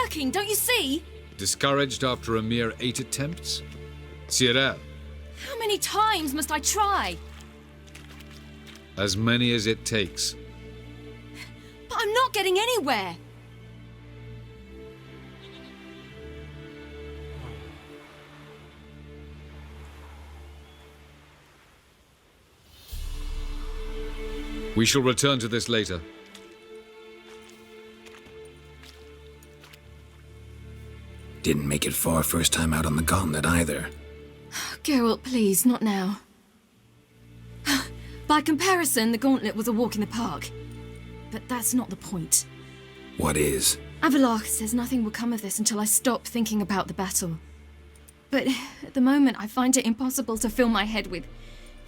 working, don't you see? Discouraged after a mere 8 attempts? Cyril, How many times must I try? as many as it takes. But I'm not getting anywhere. We shall return to this later. Didn't make it far first time out on the gauntlet either. Geralt, please, not now. By comparison, the gauntlet was a walk in the park. But that's not the point. What is? Avallac'h says nothing will come of this until I stop thinking about the battle. But at the moment, I find it impossible to fill my head with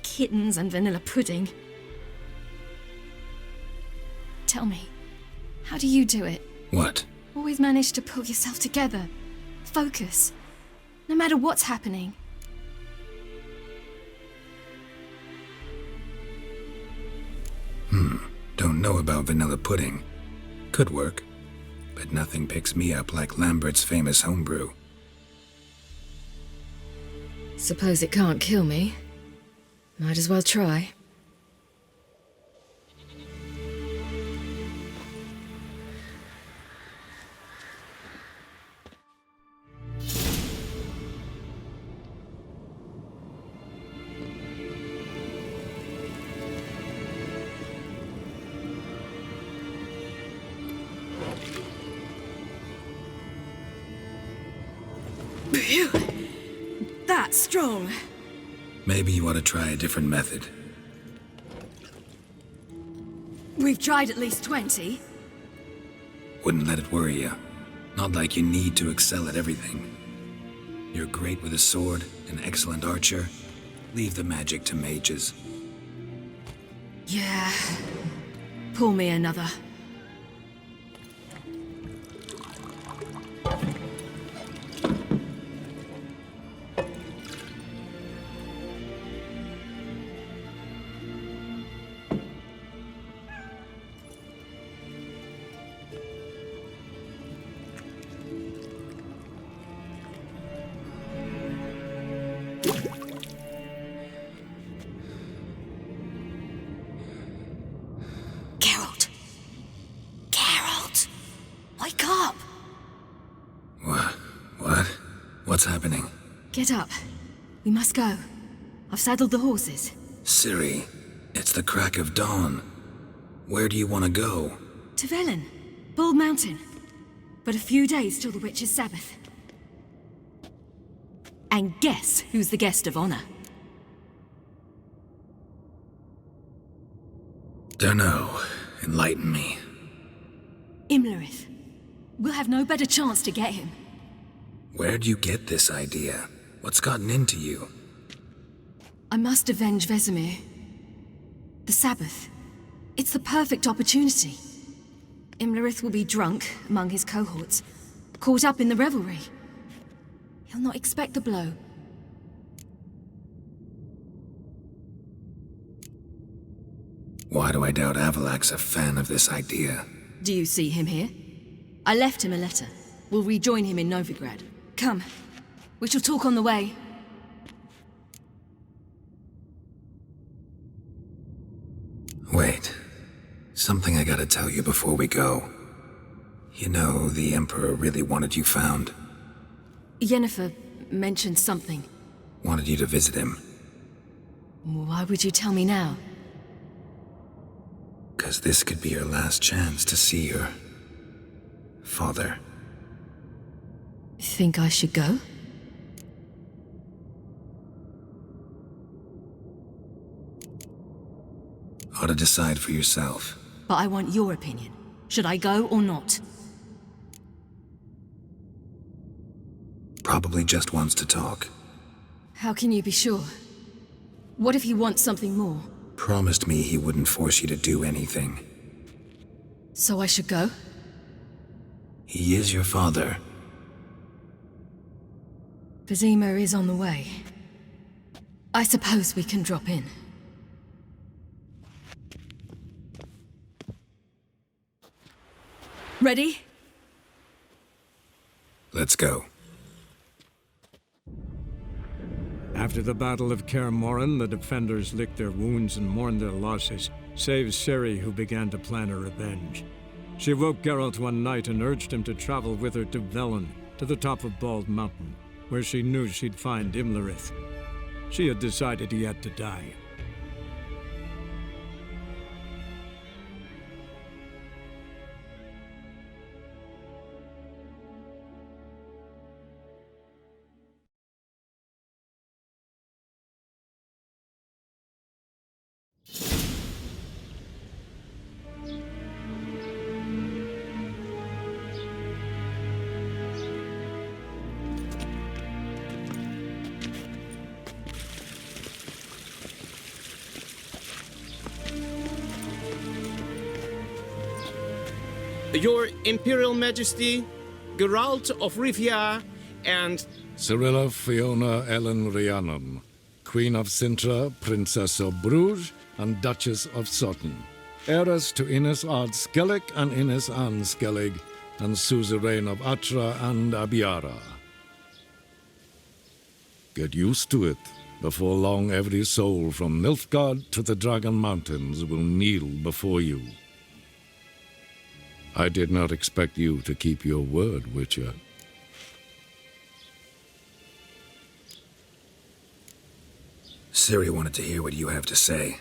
kittens and vanilla pudding. Tell me, how do you do it? What? Always manage to pull yourself together. Focus. No matter what's happening. Don't know about vanilla pudding. Could work. But nothing picks me up like Lambert's famous homebrew. Suppose it can't kill me. Might as well try. That's strong. Maybe you ought to try a different method. We've tried at least 20. Wouldn't let it worry you. Not like you need to excel at everything. You're great with a sword, an excellent archer. Leave the magic to mages. Yeah. Pull me another. Wake up! What? What's happening? Get up. We must go. I've saddled the horses. Ciri, it's the crack of dawn. Where do you want to go? To Velen. Bald Mountain. But a few days till the Witch's Sabbath. And guess who's the guest of honor? Dunno. Enlighten me. Imlerith. We'll have no better chance to get him. Where'd you get this idea? What's gotten into you? I must avenge Vesemir. The Sabbath. It's the perfect opportunity. Imlerith will be drunk among his cohorts, caught up in the revelry. He'll not expect the blow. Why do I doubt Avallac'h's a fan of this idea? Do you see him here? I left him a letter. We'll rejoin him in Novigrad. Come. We shall talk on the way. Wait. Something I gotta tell you before we go. You know, the Emperor really wanted you found. Yennefer mentioned something. Wanted you to visit him. Why would you tell me now? 'Cause this could be your last chance to see your father. Think I should go? Ought to decide for yourself. But I want your opinion. Should I go or not? Probably just wants to talk. How can you be sure? What if he wants something more? Promised me he wouldn't force you to do anything. So I should go? He is your father. Vesemir is on the way. I suppose we can drop in. Ready? Let's go. After the Battle of Kaer Morhen, the defenders licked their wounds and mourned their losses, save Ciri, who began to plan her revenge. She woke Geralt one night and urged him to travel with her to Velen, to the top of Bald Mountain, where she knew she'd find Imlerith. She had decided he had to die. Your Imperial Majesty, Geralt of Rivia, and Cyrilla Fiona Ellen Rhiannon, Queen of Sintra, Princess of Bruges, and Duchess of Sutton, heiress to Innes Ard Skellig and Innes Anne Skellig, and suzerain of Atra and Abiara. Get used to it. Before long, every soul from Nilfgaard to the Dragon Mountains will kneel before you. I did not expect you to keep your word, Witcher. Ciri wanted to hear what you have to say.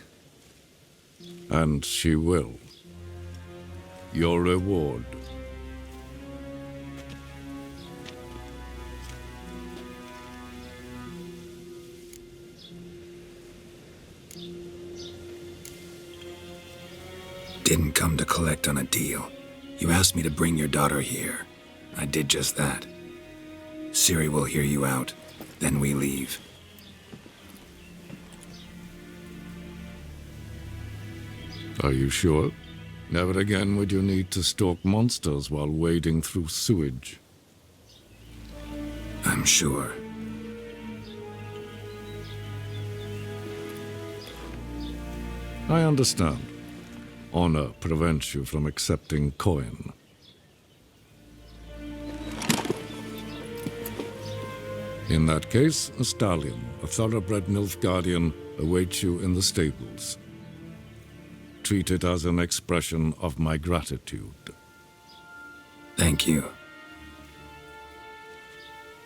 And she will. Your reward. Didn't come to collect on a deal. You asked me to bring your daughter here. I did just that. Ciri will hear you out. Then we leave. Are you sure? Never again would you need to stalk monsters while wading through sewage. I'm sure. I understand. Honor prevents you from accepting coin. In that case, a stallion, a thoroughbred Nilfgaardian, awaits you in the stables. Treat it as an expression of my gratitude. Thank you.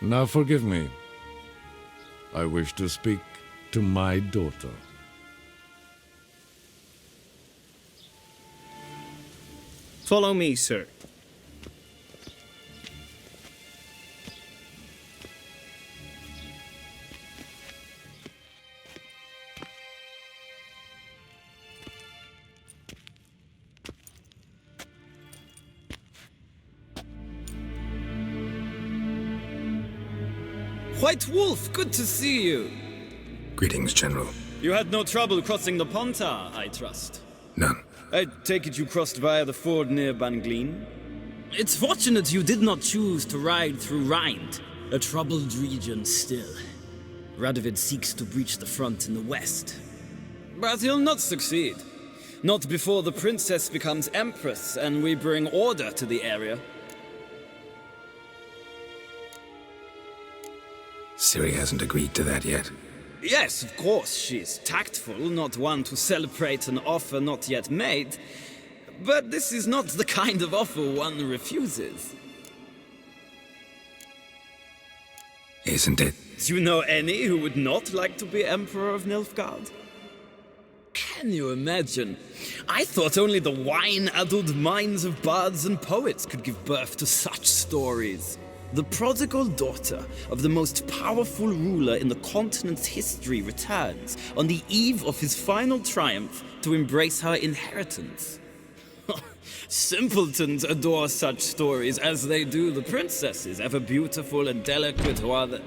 Now forgive me. I wish to speak to my daughter. follow me, sir. White Wolf, good to see you. Greetings, General. You had no trouble crossing the Pontar, I trust. None. I take it you crossed via the ford near Banglin? It's fortunate you did not choose to ride through Rind, a troubled region still. Radovid seeks to breach the front in the west. But he'll not succeed. Not before the princess becomes empress and we bring order to the area. Ciri hasn't agreed to that yet. Yes, of course, she's tactful, not one to celebrate an offer not yet made. But this is not the kind of offer one refuses. Isn't it? Do you know any who would not like to be Emperor of Nilfgaard? Can you imagine? I thought only the wine-addled minds of bards and poets could give birth to such stories. The prodigal daughter of the most powerful ruler in the continent's history returns on the eve of his final triumph to embrace her inheritance. Simpletons adore such stories as they do the princesses, ever beautiful and delicate who are the...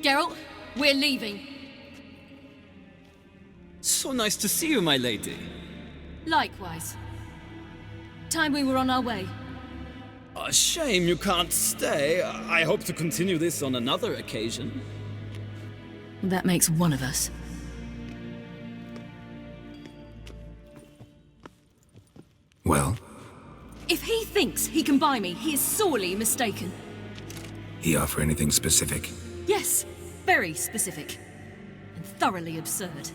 Geralt, we're leaving. So nice to see you, my lady. Likewise. Time we were on our way. A shame you can't stay. I hope to continue this on another occasion. That makes one of us. Well? If he thinks he can buy me, he is sorely mistaken. He offer anything specific? Yes, very specific. And thoroughly absurd.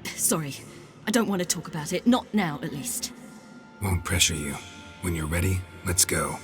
Sorry, I don't want to talk about it. Not now, at least. Won't pressure you. When you're ready, let's go.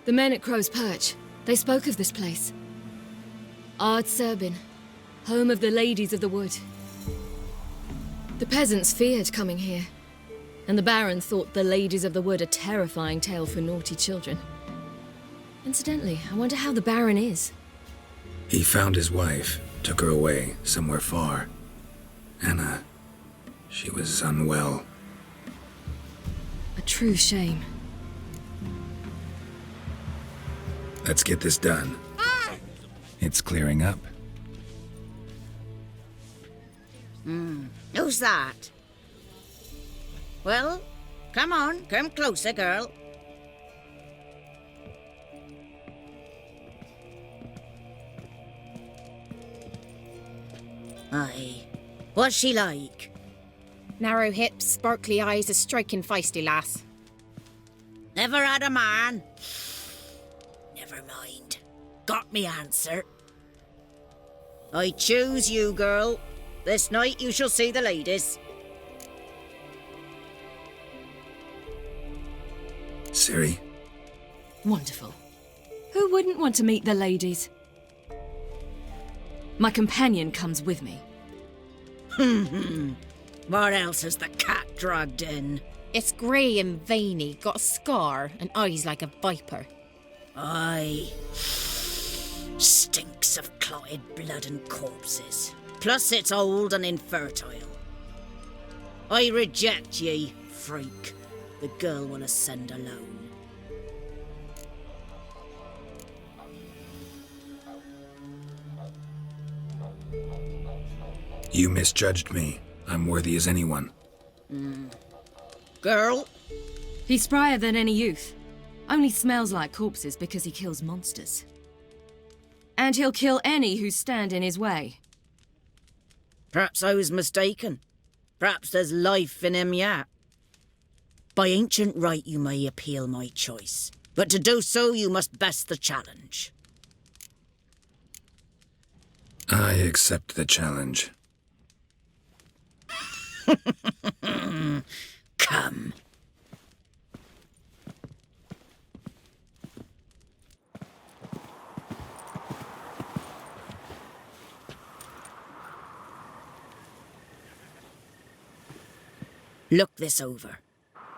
The men at Crow's Perch, they spoke of this place. Ard Serbin, home of the Ladies of the Wood. The peasants feared coming here, and the Baron thought the Ladies of the Wood a terrifying tale for naughty children. Incidentally, I wonder how the Baron is. He found his wife, took her away, somewhere far. Anna, she was unwell. A true shame. Let's get this done. It's clearing up. Who's that? Well, come on, come closer, girl. Aye. What's she like? Narrow hips, sparkly eyes, a striking feisty lass. Never had a man? Never mind. Got me answer. I choose you, girl. This night you shall see the ladies. Ciri? Wonderful. Who wouldn't want to meet the ladies? My companion comes with me. What else has the cat dragged in? It's grey and veiny, got a scar, and eyes like a viper. Aye. Stinks of clotted blood and corpses. Plus it's old and infertile. I reject ye, freak. The girl will ascend alone. You misjudged me. I'm worthy as anyone. Girl? He's sprier than any youth. Only smells like corpses because he kills monsters. And he'll kill any who stand in his way. Perhaps I was mistaken. Perhaps there's life in him yet. By ancient right you may appeal my choice, but to do so you must best the challenge. I accept the challenge. Come. Look this over.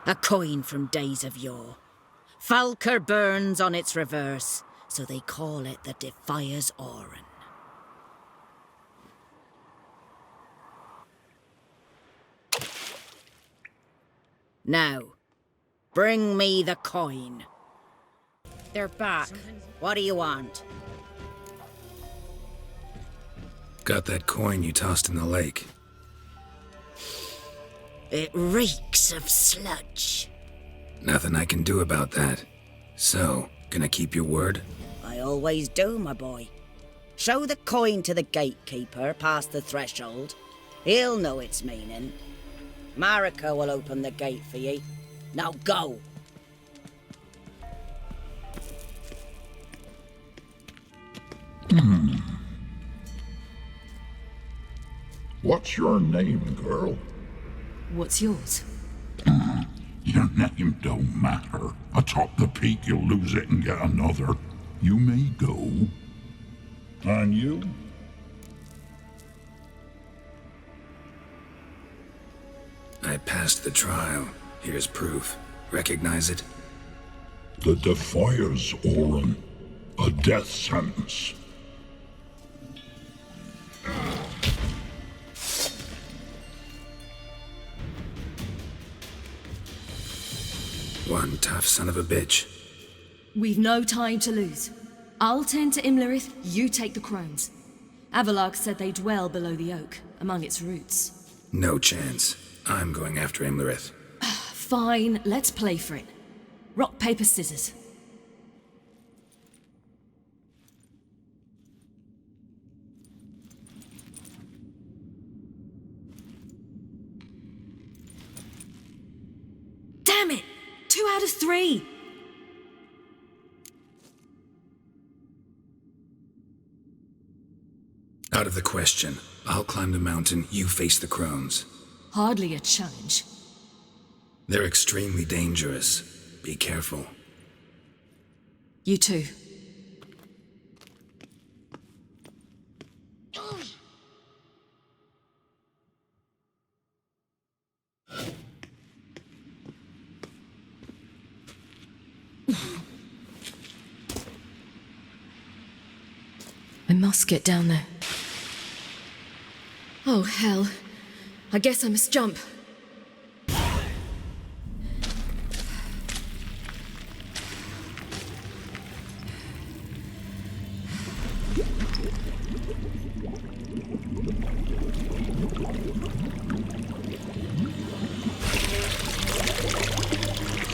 A coin from days of yore. Falker burns on its reverse, so they call it the Defier's Oran. Now, bring me the coin. They're back. What do you want? Got that coin you tossed in the lake. It reeks of sludge. Nothing I can do about that. So, gonna keep your word? I always do, my boy. Show the coin to the gatekeeper past the threshold. He'll know its meaning. Marika will open the gate for ye. Now go. What's your name, girl? What's yours? Your name don't matter. Atop the peak, you'll lose it and get another. You may go. And you? I passed the trial. Here's proof. Recognize it? The Defiers, Orin. A death sentence. One tough son of a bitch. We've no time to lose. I'll tend to Imlerith, you take the crones. Avalark said they dwell below the oak, among its roots. No chance. I'm going after Imlerith. Fine, let's play for it. Rock, paper, scissors. Damn it! 2 out of 3! Out of the question. I'll climb the mountain, you face the crones. Hardly a challenge. They're extremely dangerous. Be careful. You too. I must get down there. Oh, hell. I guess I must jump.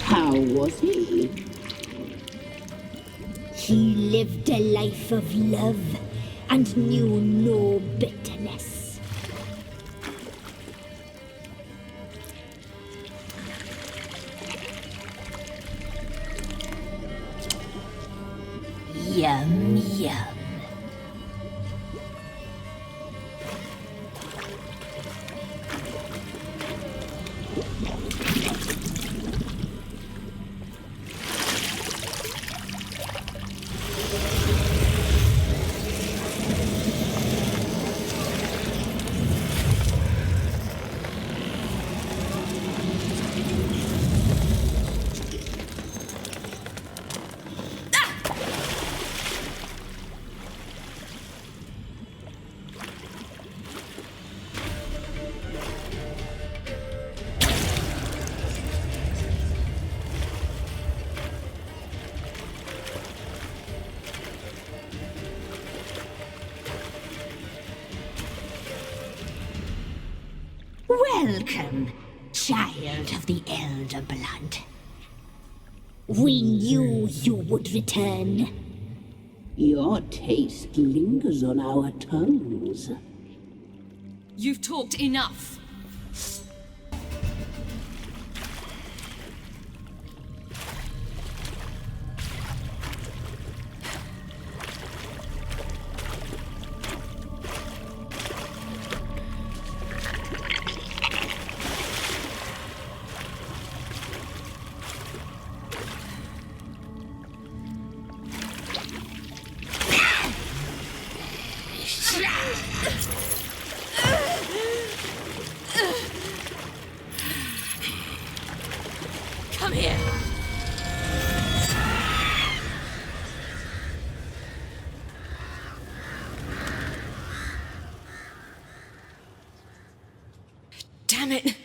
How was he? He lived a life of love and knew no bitterness. Yum, yum. Welcome, child of the Elder Blood. We knew you would return. Your taste lingers on our tongues. You've talked enough. Come here. Damn it.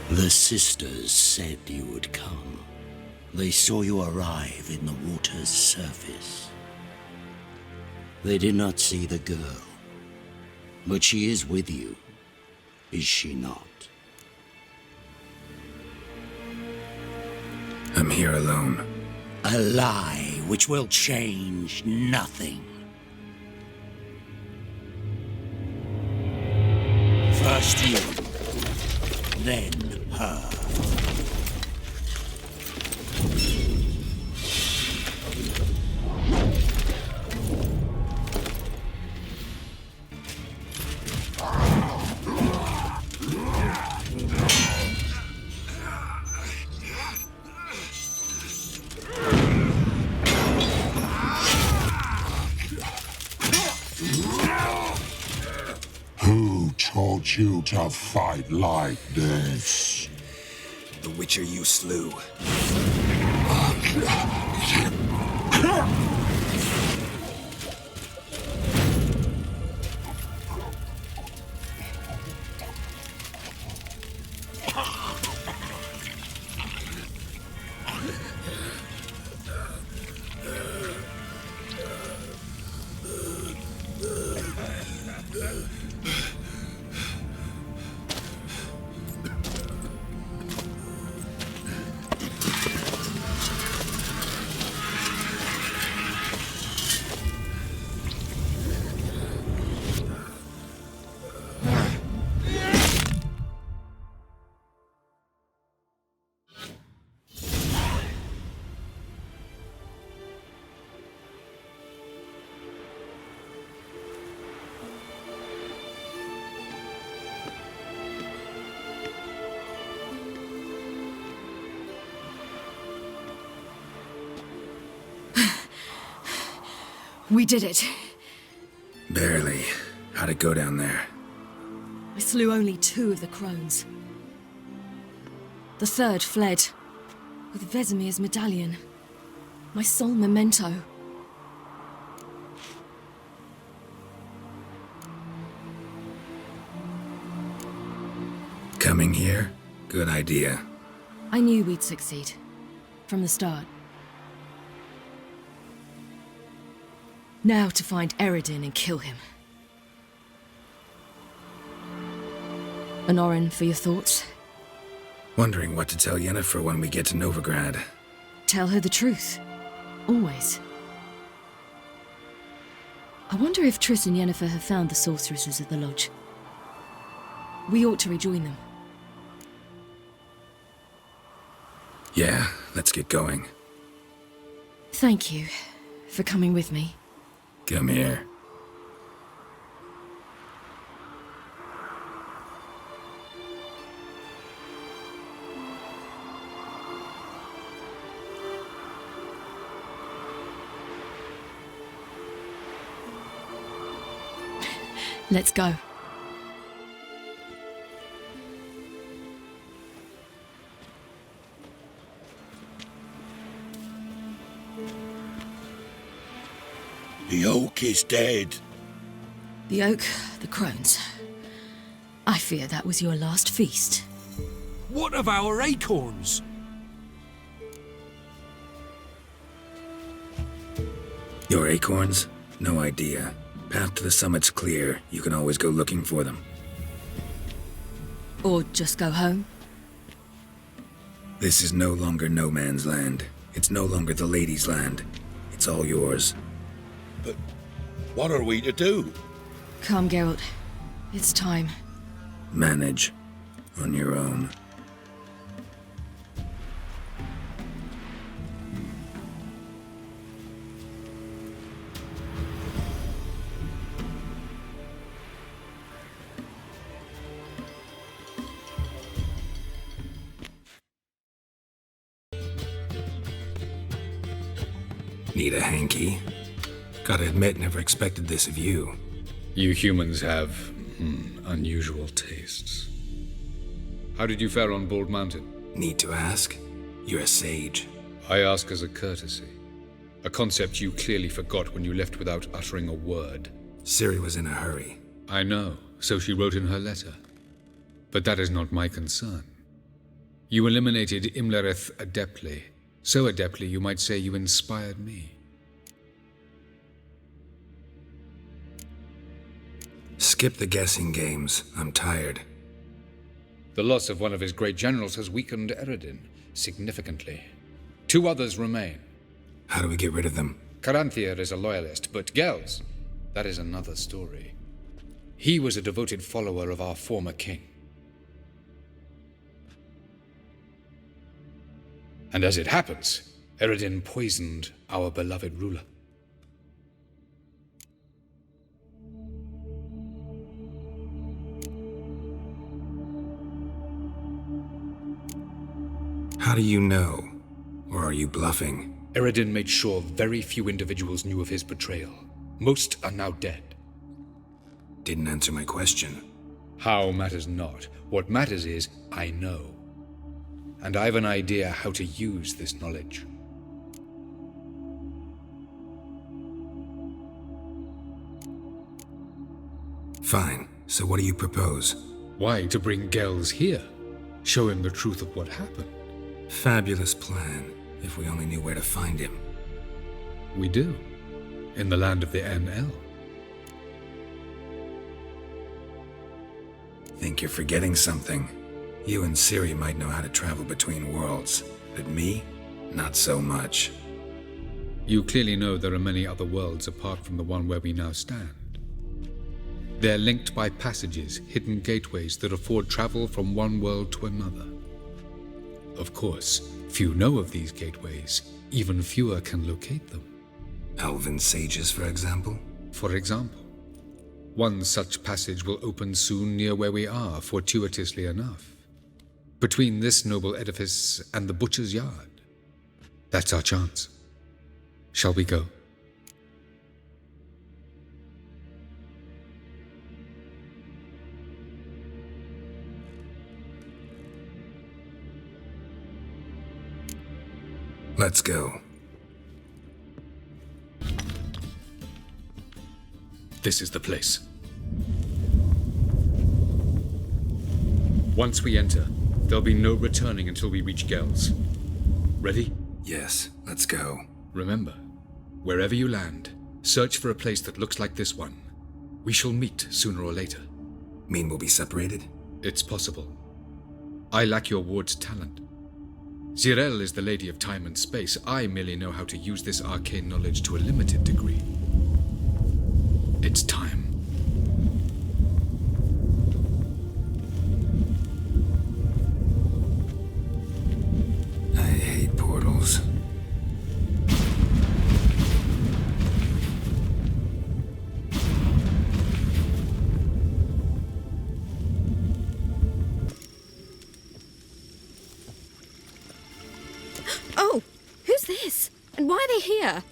The sisters said you would come. They saw you arrive in the water's surface. They did not see the girl, but she is with you, is she not? I'm here alone. A lie which will change nothing. First you, then her. Who taught you to fight like this? The Witcher you slew. We did it. Barely. How'd it go down there? I slew only 2 of the crones. The 3rd fled, with Vesemir's medallion. My sole memento. Coming here? Good idea. I knew we'd succeed. From the start. Now to find Eredin and kill him. Honorin, for your thoughts? Wondering what to tell Yennefer when we get to Novigrad. Tell her the truth. Always. I wonder if Triss and Yennefer have found the sorceresses at the lodge. We ought to rejoin them. Yeah, let's get going. Thank you for coming with me. Come here. Let's go. The oak is dead. The oak, the crones. I fear that was your last feast. What of our acorns? Your acorns? No idea. Path to the summit's clear. You can always go looking for them. Or just go home. This is no longer no man's land. It's no longer the lady's land. It's all yours. But what are we to do? Come, Geralt. It's time. Manage. On your own. Need a hanky? Gotta admit, never expected this of you. You humans have unusual tastes. How did you fare on Bald Mountain? Need to ask? You're a sage. I ask as a courtesy. A concept you clearly forgot when you left without uttering a word. Ciri was in a hurry. I know, so she wrote in her letter. But that is not my concern. You eliminated Imlerith adeptly. So adeptly, you might say you inspired me. Skip the guessing games. I'm tired. The loss of one of his great generals has weakened Eredin significantly. 2 others remain. How do we get rid of them? Caranthier is a loyalist, but Gels, that is another story. He was a devoted follower of our former king. And as it happens, Eredin poisoned our beloved ruler. How do you know? Or are you bluffing? Eredin made sure very few individuals knew of his betrayal. Most are now dead. Didn't answer my question. How matters not. What matters is, I know. And I've an idea how to use this knowledge. Fine. So what do you propose? Why, to bring Gels here. Show him the truth of what happened. Fabulous plan, if we only knew where to find him. We do. In the land of the NL. Think you're forgetting something. You and Ciri might know how to travel between worlds, but me? Not so much. You clearly know there are many other worlds apart from the one where we now stand. They're linked by passages, hidden gateways that afford travel from one world to another. Of course, few know of these gateways. Even fewer can locate them. Elven sages, for example? For example. One such passage will open soon near where we are, fortuitously enough. Between this noble edifice and the butcher's yard. That's our chance. Shall we go? Let's go. This is the place. Once we enter, there'll be no returning until we reach Gels. Ready? Yes, let's go. Remember, wherever you land, search for a place that looks like this one. We shall meet sooner or later. Mean we'll be separated? It's possible. I lack your ward's talent. Zirel is the lady of time and space. I merely know how to use this arcane knowledge to a limited degree. It's time. I hate portals. Oh, who's this? And why are they here?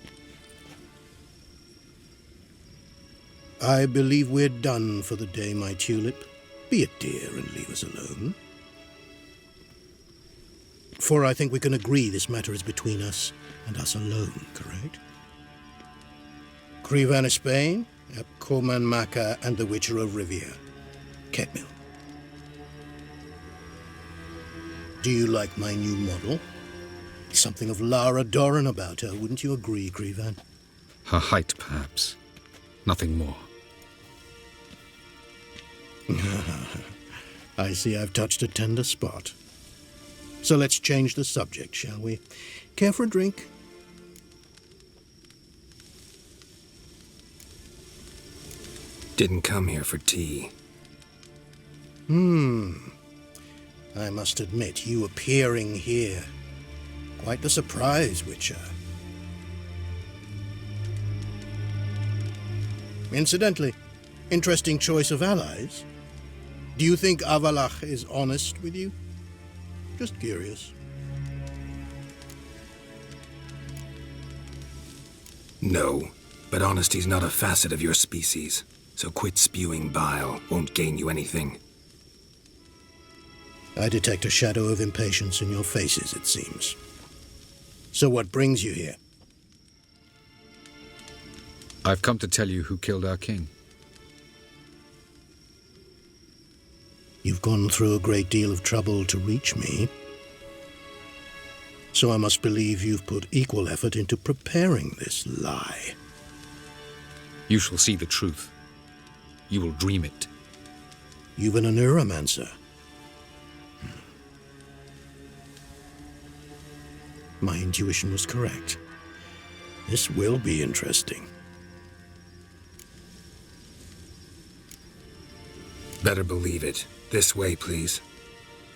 I believe we're done for the day, my tulip. Be a dear and leave us alone. For I think we can agree this matter is between us and us alone, correct? Crevan of Spain, Coman Maca, and the Witcher of Rivia. Ketmil. Do you like my new model? Something of Lara Doran about her, wouldn't you agree, Crevan? Her height, perhaps. Nothing more. I see I've touched a tender spot. So let's change the subject, shall we? Care for a drink? Didn't come here for tea. I must admit, you appearing here. Quite the surprise, Witcher. Incidentally, interesting choice of allies. Do you think Avalach is honest with you? Just curious. No, but honesty's not a facet of your species. So quit spewing bile. Won't gain you anything. I detect a shadow of impatience in your faces, it seems. So what brings you here? I've come to tell you who killed our king. You've gone through a great deal of trouble to reach me. So I must believe you've put equal effort into preparing this lie. You shall see the truth. You will dream it. You've been a neuromancer. My intuition was correct. This will be interesting. Better believe it. This way, please.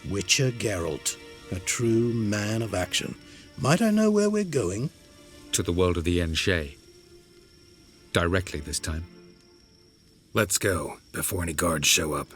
Witcher Geralt, a true man of action. Might I know where we're going? To the world of the Enshe. Directly this time. Let's go, before any guards show up.